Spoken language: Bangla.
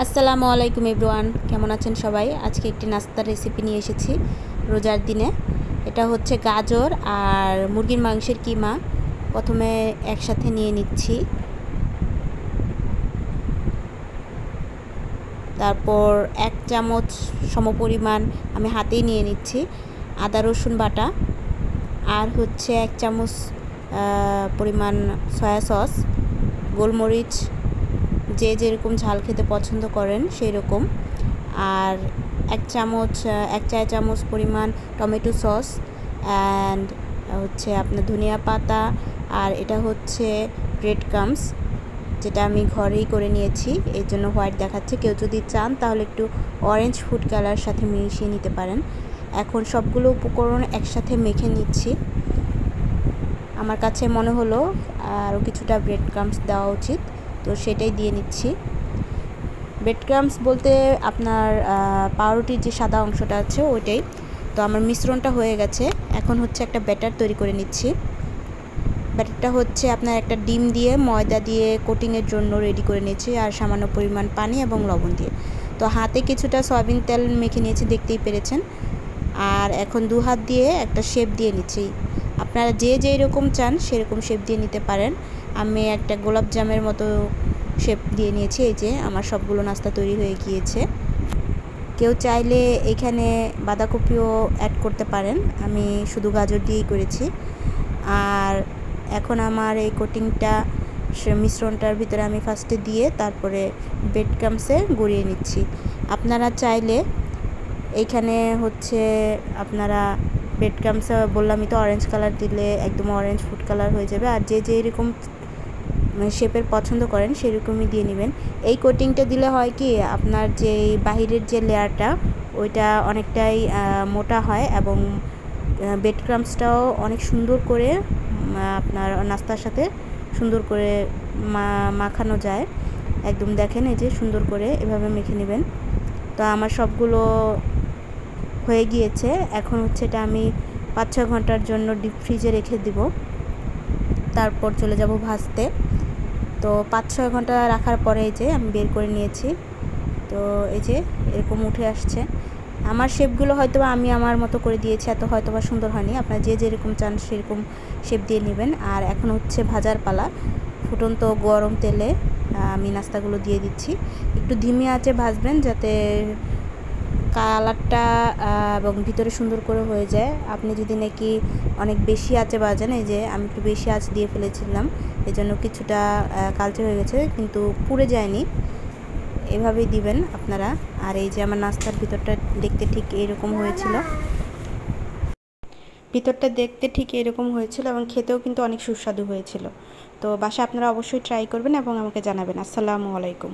আসসালামু আলাইকুম এভরিওয়ান, কেমন আছেন সবাই? আজকে একটি নাস্তার রেসিপি নিয়ে এসেছি রোজার দিনে। এটা হচ্ছে গাজর আর মুরগির মাংসের কিমা। প্রথমে একসাথে নিয়ে নিচ্ছি, তারপর 1 চামচ সমপরিমাণ আমি হাতেই নিয়ে নিচ্ছি আদা রসুন বাটা, আর হচ্ছে 1 চামচ পরিমাণ সয়া সস, গোলমরিচ যে যেরকম ঝাল খেতে পছন্দ করেন সেই রকম, আর 1 চা চামচ পরিমাণ টমেটো সস, অ্যান্ড হচ্ছে আপনার ধনিয়া পাতা, আর এটা হচ্ছে ব্রেড ক্রাম্বস, যেটা আমি ঘরেই করে নিয়েছি, এর জন্য হোয়াইট দেখাচ্ছে। কেউ যদি চান তাহলে একটু অরেঞ্জ ফুড কালার সাথে মিশিয়ে নিতে পারেন। এখন সবগুলো উপকরণ একসাথে মেখে নিচ্ছি। আমার কাছে মনে হলো আরও কিছুটা ব্রেড ক্রাম্বস দেওয়া উচিত, তো সেটাই দিয়ে নিচ্ছি। ব্রেড ক্রাম্বস বলতে আপনার পাউরুটির যে সাদা অংশটা আছে ওইটাই। তো আমার মিশ্রণটা হয়ে গেছে, এখন হচ্ছে একটা ব্যাটার তৈরি করে নিচ্ছি। ব্যাটারটা হচ্ছে আপনার একটা ডিম দিয়ে ময়দা দিয়ে কোটিংয়ের জন্য রেডি করে নিয়েছি, আর সামান্য পরিমাণ পানি এবং লবণ দিয়ে। তো হাতে কিছুটা সয়াবিন তেল মেখে নিয়েছি, দেখতেই পেরেছেন। আর এখন 2 হাত দিয়ে একটা শেপ দিয়ে নিচ্ছি। আপনারা যে যেই রকম চান সেরকম শেপ দিয়ে নিতে পারেন। আমি একটা গোলাপ জামের মতো শেপ দিয়ে নিয়েছি। এই যে আমার সবগুলো নাস্তা তৈরি হয়ে গিয়েছে। কেউ চাইলে এখানে বাঁধাকপিও অ্যাড করতে পারেন, আমি শুধু গাজর দিয়েই করেছি। আর এখন আমার এই কোটিংটা মিশ্রণটার ভিতরে আমি ফার্স্টে দিয়ে তারপরে ব্রেড ক্রাম্বসে গড়িয়ে নিচ্ছি। আপনারা চাইলে এইখানে হচ্ছে আপনারা ব্রেড ক্রাম্বসে বললামই তো অরেঞ্জ কালার দিলে একদম অরেঞ্জ ফুড কালার হয়ে যাবে, আর যে যেরকম শেপের পছন্দ করেন সেরকমই দিয়ে নেবেন। এই কোটিংটা দিলে হয় কি, আপনার যে বাহিরের যে লেয়ারটা ওইটা অনেকটাই মোটা হয়, এবং ব্রেড ক্রাম্বসটাও অনেক সুন্দর করে আপনার নাস্তার সাথে সুন্দর করে মাখানো যায়। একদম দেখেন, এই যে সুন্দর করে এভাবে মেখে নেবেন। তো আমার সবগুলো হয়ে গিয়েছে। এখন হচ্ছে এটা আমি 5-6 ঘন্টার জন্য ডিপ ফ্রিজে রেখে দিব, তারপর চলে যাব ভাজতে। তো 5-6 ঘন্টা রাখার পরে এই যে আমি বের করে নিয়েছি। তো এই যে এরকম উঠে আসছে। আমার শেপগুলো হয়তোবা আমি আমার মতো করে দিয়েছি, এত হয়তোবা সুন্দর হয়নি। আপনারা যে যেরকম চান সেরকম শেপ দিয়ে নেবেন। আর এখন হচ্ছে ভাজার পালা। ফুটন্ত গরম তেলে আমি নাস্তাগুলো দিয়ে দিচ্ছি। একটু ধিমি আঁচে ভাজবেন যাতে কালারটা এবং ভিতরে সুন্দর করে হয়ে যায়। আপনি যদি নাকি অনেক বেশি আঁচে ভাজেন, এই যে আমি একটু বেশি আঁচ দিয়ে ফেলেছিলাম, এই জন্য কিছুটা কালচে হয়ে গেছে, কিন্তু পুড়ে যায়নি। এভাবেই দিবেন আপনারা। আর এই যে আমার নাস্তার ভিতরটা দেখতে ঠিক এরকম হয়েছিল, এবং খেতেও কিন্তু অনেক সুস্বাদু হয়েছিল। তো বাসায় আপনারা অবশ্যই ট্রাই করবেন এবং আমাকে জানাবেন। আসসালামু আলাইকুম।